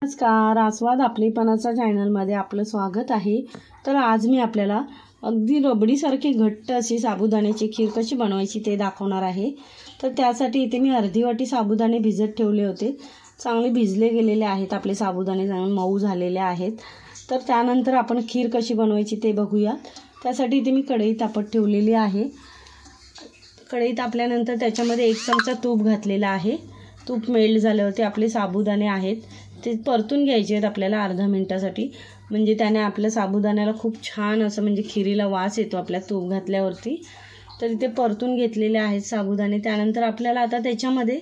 नमस्कार, आस्वाद आपलेपणाच्या चॅनलमध्ये आपलं स्वागत आहे। तर आज मी आपल्याला अगदी रबडीसारखी घट्ट अशी साबुदाण्याची खीर कशी बनवायची ते दाखवणार आहे। तर त्यासाठी इथे मी अर्धी वाटी साबुदाणे भिजत ठेवले होते। चांगले भिजले गेलेले आहेत आपले साबुदाणे, चांगले मऊ झालेले आहेत। तर त्यानंतर आपण खीर कशी बनवायची ते बघूया। त्यासाठी इथे मी कढई तापत ठेवलेली आहे। कढई तापल्यानंतर त्याच्यामध्ये 1 चमचा तूप घातलेला आहे। तूप मेल्ट झाल्यावरती आपले साबुदाणे आहेत ते परतून घ्यायचे आहेत आपल्याला अर्धा मिनिटासाठी, म्हणजे त्याने आपल्या साबुदाण्याला खूप छान असं म्हणजे खिरीला वास येतो आपल्या तूप घातल्यावरती। तर इथे परतून घेतलेले आहेत साबुदाणे। त्यानंतर आपल्याला आता त्याच्यामध्ये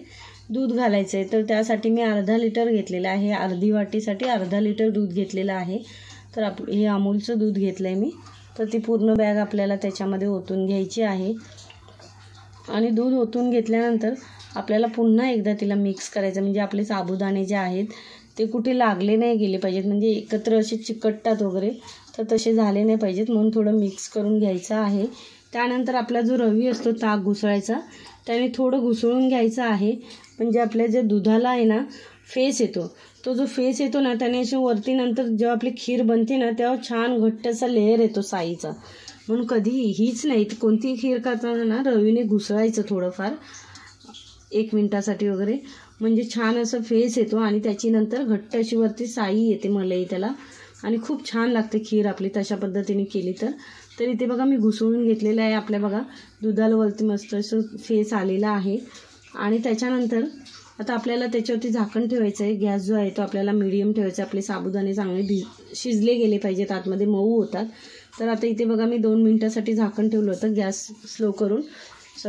दूध घालायचं आहे। तर त्यासाठी मी अर्धा लिटर घेतलेलं आहे। अर्धी वाटीसाठी अर्धा लिटर दूध घेतलेलं आहे। तर हे अमूलचं दूध घेतलं आहे मी। तर ती पूर्ण बॅग आपल्याला त्याच्यामध्ये ओतून घ्यायची आहे। आणि दूध ओतून घेतल्यानंतर आपल्याला पुन्हा एकदा तिला मिक्स करायचं, म्हणजे आपले साबुदाणे जे आहेत ते कुठे लागले नाही गेले पाहिजेत, म्हणजे एकत्र असे चिकटतात वगैरे, तर तसे झाले नाही पाहिजेत, म्हणून थोडं मिक्स करून घ्यायचं आहे। त्यानंतर आपला जो रवी असतो ताक घुसळायचा, त्याने थोडं घुसळून घ्यायचं आहे, म्हणजे आपल्या जे दुधाला आहे ना फेस येतो, तो जो फेस येतो ना त्याने अशी वरती नंतर जेव्हा आपली खीर बनते ना तेव्हा छान घट्ट असा लेयर येतो साईचा। म्हणून कधी हीच नाही कोणतीही खीर करताना ना रवीने घुसळायचं थोडंफार 1 मिनिटासाठी वगैरे, म्हणजे छान असं फेस येतो आणि त्याची नंतर घट्ट अशी वरती साई येते मलाई त्याला, आणि खूप छान लागते खीर आपली तशा पद्धतीने केली तर। तर इथे बघा मी घुसळून घेतलेलं आहे। आपल्या बघा दुधाला वरती मस्त असं फेस आलेला आहे। आणि त्याच्यानंतर आता आपल्याला त्याच्यावरती झाकण ठेवायचं आहे। गॅस जो आहे तो आपल्याला मीडियम ठेवायचा। आपले साबुदाणे चांगले शिजले गेले पाहिजेत, आतमध्ये मऊ होतात। तर आता इथे बघा मी 2 मिनिटासाठी झाकण ठेवलं होतं, गॅस स्लो करून,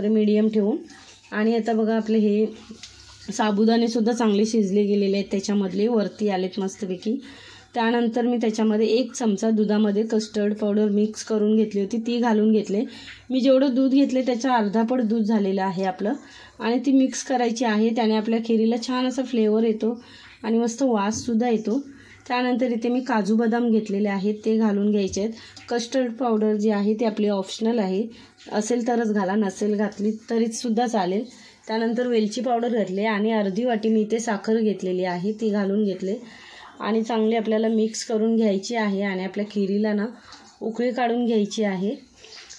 मीडियम ठेवून। आणि आता बघा आपले हे साबुदाणे सुद्धा चांगले शिजले गेलेले आहेत, त्याच्यामधले वरती आलेत मस्तपैकी। त्यानंतर मी त्याच्यामध्ये 1 चमचा दुधामध्ये कस्टर्ड पावडर मिक्स करून घेतली होती, ती घालून घेतले। मी जेवढं दूध घेतले त्याच्या अर्धापट दूध झालेलं आहे आपलं, आणि ती मिक्स करायची आहे। त्याने आपल्या खिरीला छान असा फ्लेवर येतो आणि मस्त वाससुद्धा येतो। त्यानंतर इथे मी काजू बदाम घेतलेले आहेत, ते घालून घ्यायचे आहेत। कस्टर्ड पावडर जी आहे ती आपली ऑप्शनल आहे, असेल तरच घाला, नसेल घातली तरीसुद्धा चालेल। त्यानंतर वेलची पावडर घातली आणि अर्धी वाटी मी इथे साखर घेतलेली आहे, ती घालून घेतले आणि चांगले आपल्याला मिक्स करून घ्यायची आहे। आणि आपल्या खिरीला ना उकळी काढून घ्यायची आहे।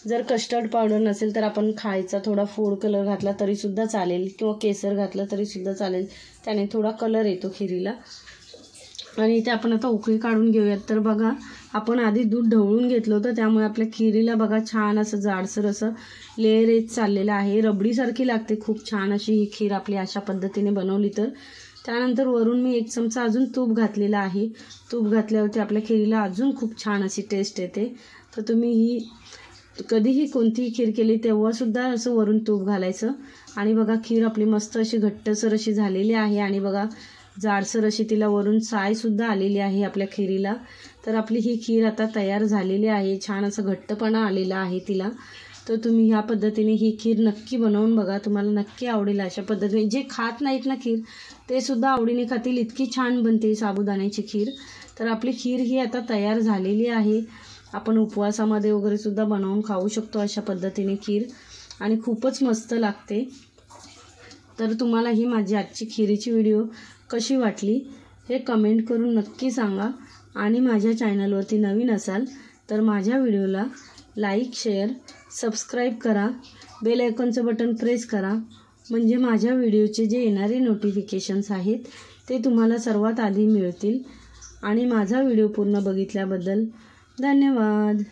जर कस्टर्ड पावडर नसेल तर आपण खायचा थोडा फूड कलर घातला तरीसुद्धा चालेल, किंवा केसर घातलं तरीसुद्धा चालेल, त्याने थोडा कलर येतो खिरीला। आणि इथे आपण आता उकळी काढून घेऊयात। तर बघा आपण आधी दूध ढवळून घेतलं होतं, त्यामुळे आपल्या खिरीला बघा छान असं जाडसर असं लेयर येत चाललेलं आहे। रबडीसारखी लागते खूप छान अशी ही खीर आपली अशा पद्धतीने बनवली तर। त्यानंतर वरून मी 1 चमचा अजून तूप घातलेला आहे। तूप घातल्यावरती आपल्या खिरीला अजून खूप छान अशी टेस्ट येते। तर तुम्ही ही कधीही कोणतीही खीर केली तेव्हासुद्धा असं वरून तूप घालायचं। आणि बघा खीर आपली मस्त अशी घट्टसर अशी झालेली आहे, आणि बघा जाडसर अशी तिला वरून सायसुद्धा आलेली आहे आपल्या खिरीला। तर आपली ही खीर आता तयार झालेली आहे, छान असं घट्टपणा आलेला आहे तिला। तर तुम्ही ह्या पद्धतीने ही खीर नक्की बनवून बघा, तुम्हाला नक्की आवडेल। अशा पद्धतीने जे खात नाहीत ना खीर ते सुद्धा आवडीने खातील, इतकी छान बनते साबुदाण्याची खीर। तर आपली खीर ही आता तयार झालेली आहे। आपण उपवासामध्ये वगैरे सुद्धा बनवून खाऊ शकतो अशा पद्धतीने खीर, आणि खूपच मस्त लागते। तर तुम्हाला ही माझी आजची खिरीची व्हिडिओ कशी वाटली हे कमेंट करून नक्की सांगा। आणि माझ्या चॅनलवरती नवीन असाल तर माझ्या व्हिडिओला लाईक, शेअर, सबस्क्राईब करा, बेल आयकॉनचं बटन प्रेस करा, म्हणजे माझ्या व्हिडिओचे जे येणारे नोटिफिकेशन्स आहेत ते तुम्हाला सर्वात आधी मिळतील। आणि माझा व्हिडिओ पूर्ण बघितल्याबद्दल धन्यवाद।